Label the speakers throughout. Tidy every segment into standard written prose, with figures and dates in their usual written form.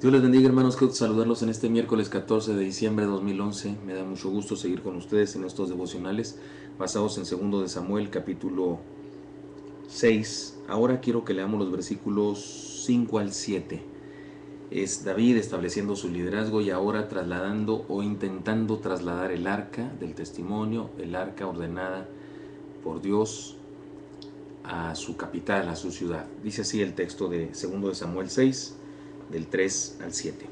Speaker 1: Dios les bendiga, hermanos, quiero saludarlos en este miércoles 14 de diciembre de 2011. Me da mucho gusto seguir con ustedes en estos devocionales basados en 2 de Samuel capítulo 6. Ahora quiero que leamos los versículos 5 al 7. Es David estableciendo su liderazgo y ahora trasladando o intentando trasladar el arca del testimonio, el arca ordenada por Dios, a su capital, a su ciudad. Dice así el texto de 2 de Samuel 6, del 3 al 7.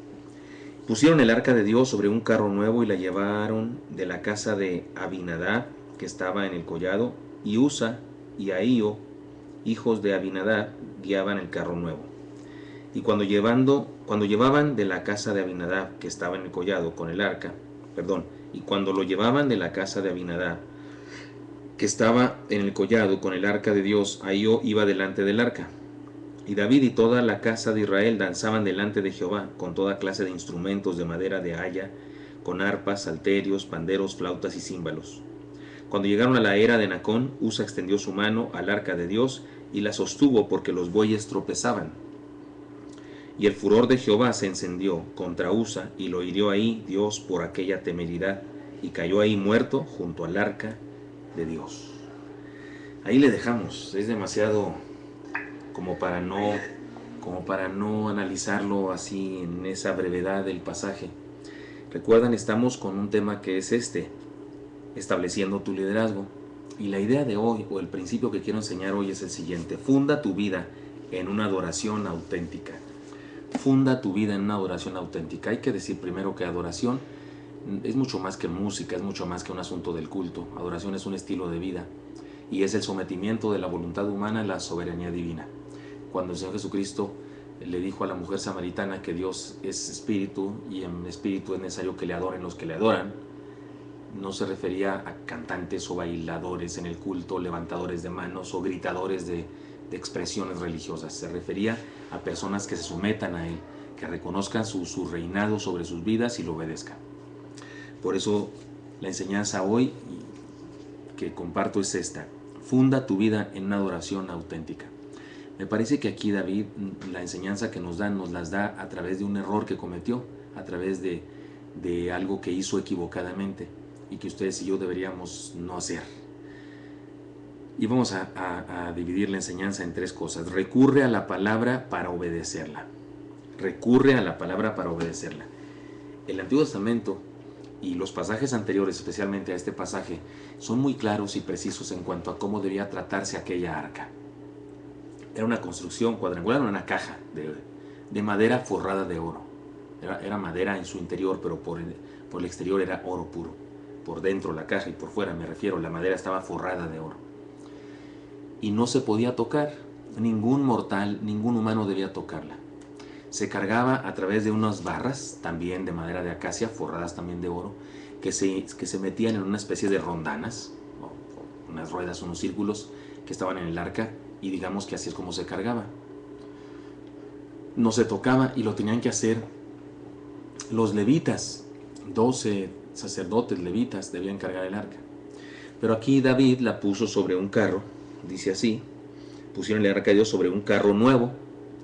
Speaker 1: Pusieron el arca de Dios sobre un carro nuevo y la llevaron de la casa de Abinadab, que estaba en el collado, y Usa y Ahío, hijos de Abinadab, guiaban el carro nuevo. Y cuando llevaban de la casa de Abinadab, que estaba en el collado, con el arca, y cuando lo llevaban de la casa de Abinadab, que estaba en el collado, con el arca de Dios, Ahío iba delante del arca. Y David y toda la casa de Israel danzaban delante de Jehová, con toda clase de instrumentos de madera de haya, con arpas, salterios, panderos, flautas y címbalos. Cuando llegaron a la era de Nacón, Usa extendió su mano al arca de Dios y la sostuvo porque los bueyes tropezaban. Y el furor de Jehová se encendió contra Usa y lo hirió ahí Dios por aquella temeridad, y cayó ahí muerto junto al arca de Dios. Ahí le dejamos, es demasiado como para no analizarlo así en esa brevedad del pasaje. Recuerdan, estamos con un tema que es estableciendo tu liderazgo. Y la idea de hoy, o el principio que quiero enseñar hoy, es el siguiente: funda tu vida en una adoración auténtica. Funda tu vida en una adoración auténtica. Hay que decir primero que adoración es mucho más que música, es mucho más que un asunto del culto. Adoración es un estilo de vida y es el sometimiento de la voluntad humana a la soberanía divina. Cuando el Señor Jesucristo le dijo a la mujer samaritana que Dios es espíritu y en espíritu es necesario que le adoren los que le adoran, no se refería a cantantes o bailadores en el culto, levantadores de manos o gritadores de expresiones religiosas. Se refería a personas que se sometan a Él, que reconozcan su reinado sobre sus vidas y lo obedezcan. Por eso la enseñanza hoy que comparto es esta: funda tu vida en una adoración auténtica. Me parece que aquí David, la enseñanza que nos las da a través de un error que cometió, a través de algo que hizo equivocadamente y que ustedes y yo deberíamos no hacer. Y vamos a dividir la enseñanza en tres cosas. Recurre a la palabra para obedecerla. Recurre a la palabra para obedecerla. El Antiguo Testamento y los pasajes anteriores, especialmente a este pasaje, son muy claros y precisos en cuanto a cómo debía tratarse aquella arca. Era una construcción cuadrangular, una caja de madera forrada de oro. Era madera en su interior, pero por el exterior era oro puro. Por dentro la caja y por fuera, me refiero, la madera estaba forrada de oro. Y no se podía tocar. Ningún mortal, ningún humano debía tocarla. Se cargaba a través de unas barras, también de madera de acacia, forradas también de oro, que se metían en una especie de rondanas, unas ruedas, unos círculos que estaban en el arca, y digamos que así es como se cargaba. No se tocaba y lo tenían que hacer los levitas. 12 sacerdotes levitas debían cargar el arca. Pero aquí David la puso sobre un carro, dice así: pusieron el arca de Dios sobre un carro nuevo.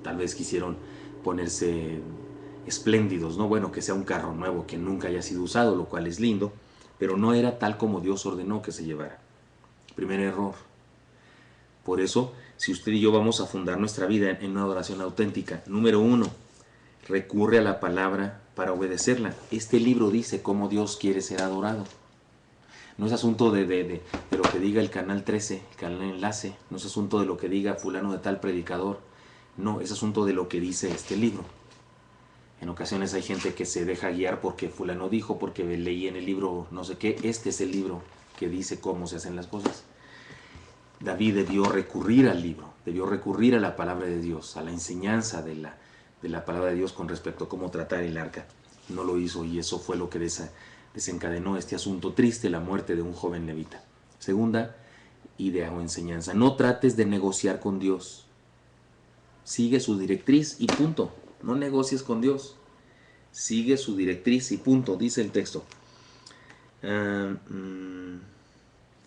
Speaker 1: Tal vez quisieron ponerse espléndidos, ¿no? Bueno, que sea un carro nuevo que nunca haya sido usado, lo cual es lindo, pero no era tal como Dios ordenó que se llevara. Primer error. Por eso, si usted y yo vamos a fundar nuestra vida en una adoración auténtica, número 1, recurre a la palabra para obedecerla. Este libro dice cómo Dios quiere ser adorado. No es asunto de lo que diga el canal 13, el canal Enlace, no es asunto de lo que diga fulano de tal predicador, no, es asunto de lo que dice este libro. En ocasiones hay gente que se deja guiar porque fulano dijo, porque leí en el libro no sé qué. Este es el libro que dice cómo se hacen las cosas. David debió recurrir al libro, debió recurrir a la palabra de Dios, a la enseñanza de la palabra de Dios con respecto a cómo tratar el arca. No lo hizo y eso fue lo que desencadenó este asunto triste, la muerte de un joven levita. Segunda idea o enseñanza: no trates de negociar con Dios. Sigue su directriz y punto. No negocies con Dios. Sigue su directriz y punto, dice el texto.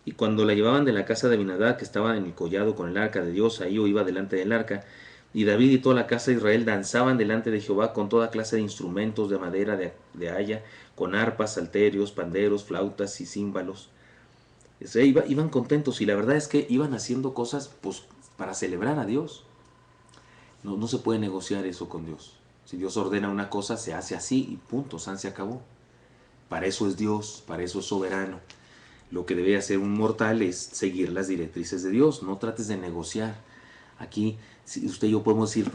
Speaker 1: Y cuando la llevaban de la casa de Abinadab, que estaba en el collado con el arca de Dios, ahí iba delante del arca. Y David y toda la casa de Israel danzaban delante de Jehová con toda clase de instrumentos de madera de haya, con arpas, salterios, panderos, flautas y címbalos. Iban contentos y la verdad es que iban haciendo cosas pues, para celebrar a Dios. No se puede negociar eso con Dios. Si Dios ordena una cosa, se hace así y punto, se acabó. Para eso es Dios, para eso es soberano. Lo que debe hacer un mortal es seguir las directrices de Dios. No trates de negociar. Aquí si usted y yo podemos decir,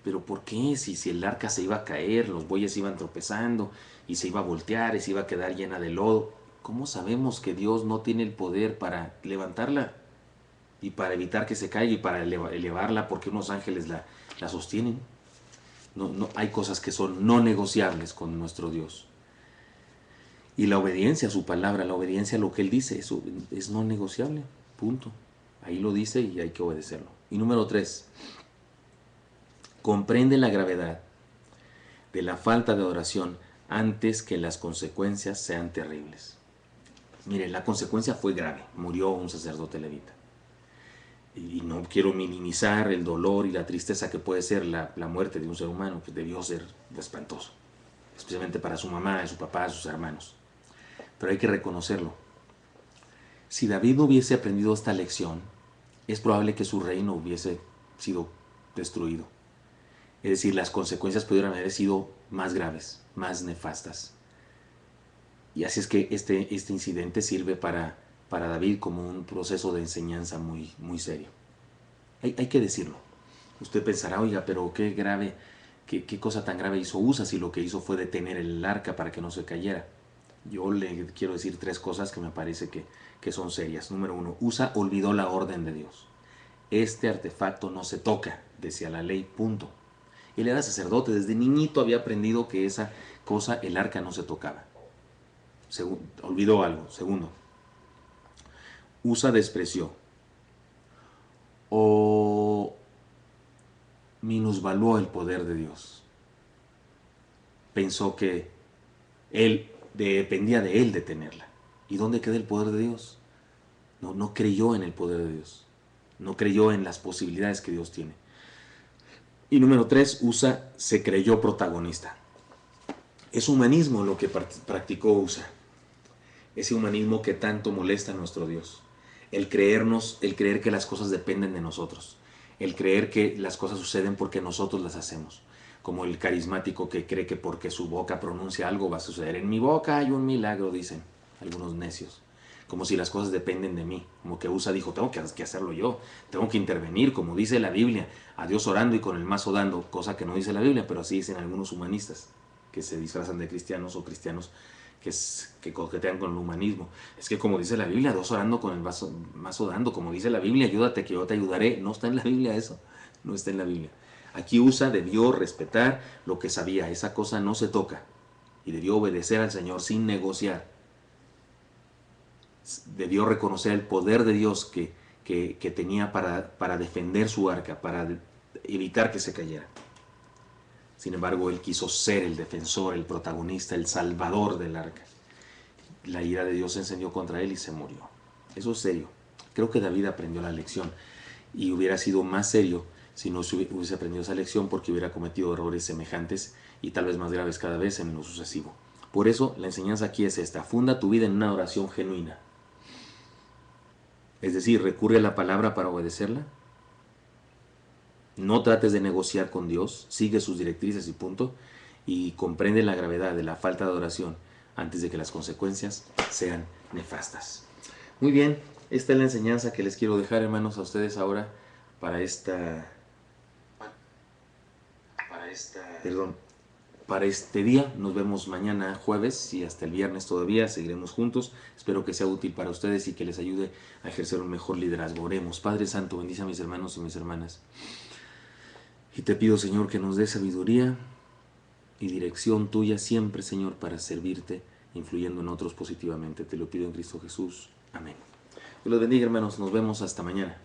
Speaker 1: pero ¿por qué? Si el arca se iba a caer, los bueyes iban tropezando y se iba a voltear y se iba a quedar llena de lodo. ¿Cómo sabemos que Dios no tiene el poder para levantarla y para evitar que se caiga y para elevarla porque unos ángeles la sostienen? No, hay cosas que son no negociables con nuestro Dios. Y la obediencia a su palabra, la obediencia a lo que Él dice, eso es no negociable, punto. Ahí lo dice y hay que obedecerlo. Y número 3, comprende la gravedad de la falta de oración antes que las consecuencias sean terribles. Mire, la consecuencia fue grave, murió un sacerdote levita. Y no quiero minimizar el dolor y la tristeza que puede ser la muerte de un ser humano, que debió ser espantoso, especialmente para su mamá, su papá, sus hermanos. Pero hay que reconocerlo. Si David no hubiese aprendido esta lección, es probable que su reino hubiese sido destruido. Es decir, las consecuencias pudieran haber sido más graves, más nefastas. Y así es que este incidente sirve para David como un proceso de enseñanza muy, muy serio. Hay que decirlo. Usted pensará, oiga, pero qué grave, qué cosa tan grave hizo Usa si lo que hizo fue detener el arca para que no se cayera. Yo le quiero decir 3 cosas que me parece que son serias. Número 1, Usa olvidó la orden de Dios. Este artefacto no se toca, decía la ley, punto. Él era sacerdote, desde niñito había aprendido que esa cosa, el arca, no se tocaba. Olvidó algo. Segundo, Usa despreció o minusvaluó el poder de Dios. Pensó que él dependía de él detenerla. ¿Y dónde queda el poder de Dios? No creyó en el poder de Dios. No creyó en las posibilidades que Dios tiene. Y número 3, Usa se creyó protagonista. Es humanismo lo que practicó Usa. Ese humanismo que tanto molesta a nuestro Dios. El creer que las cosas dependen de nosotros. El creer que las cosas suceden porque nosotros las hacemos. Como el carismático que cree que porque su boca pronuncia algo va a suceder. En mi boca hay un milagro, dicen algunos necios. Como si las cosas dependen de mí. Como que Usa dijo, tengo que hacerlo yo. Tengo que intervenir, como dice la Biblia. A Dios orando y con el mazo dando. Cosa que no dice la Biblia, pero así dicen algunos humanistas que se disfrazan de cristianos o cristianos que coquetean con el humanismo. Es que como dice la Biblia, Dios orando con el mazo dando, como dice la Biblia, ayúdate que yo te ayudaré. No está en la Biblia eso, no está en la Biblia. Aquí Usa debió respetar lo que sabía, esa cosa no se toca, y debió obedecer al Señor sin negociar. Debió reconocer el poder de Dios que tenía para defender su arca, para evitar que se cayera. Sin embargo, él quiso ser el defensor, el protagonista, el salvador del arca. La ira de Dios se encendió contra él y se murió. Eso es serio. Creo que David aprendió la lección y hubiera sido más serio si no hubiese aprendido esa lección, porque hubiera cometido errores semejantes y tal vez más graves cada vez en lo sucesivo. Por eso la enseñanza aquí es esta: funda tu vida en una oración genuina. Es decir, recurre a la palabra para obedecerla. No trates de negociar con Dios, sigue sus directrices y punto, y comprende la gravedad de la falta de oración antes de que las consecuencias sean nefastas. Muy bien, esta es la enseñanza que les quiero dejar, hermanos, a ustedes ahora para este día. Nos vemos mañana jueves y hasta el viernes todavía seguiremos juntos. Espero que sea útil para ustedes y que les ayude a ejercer un mejor liderazgo. Oremos. Padre Santo, bendice a mis hermanos y mis hermanas. Y te pido, Señor, que nos dé sabiduría y dirección tuya siempre, Señor, para servirte, influyendo en otros positivamente. Te lo pido en Cristo Jesús. Amén. Dios los bendiga, hermanos. Nos vemos hasta mañana.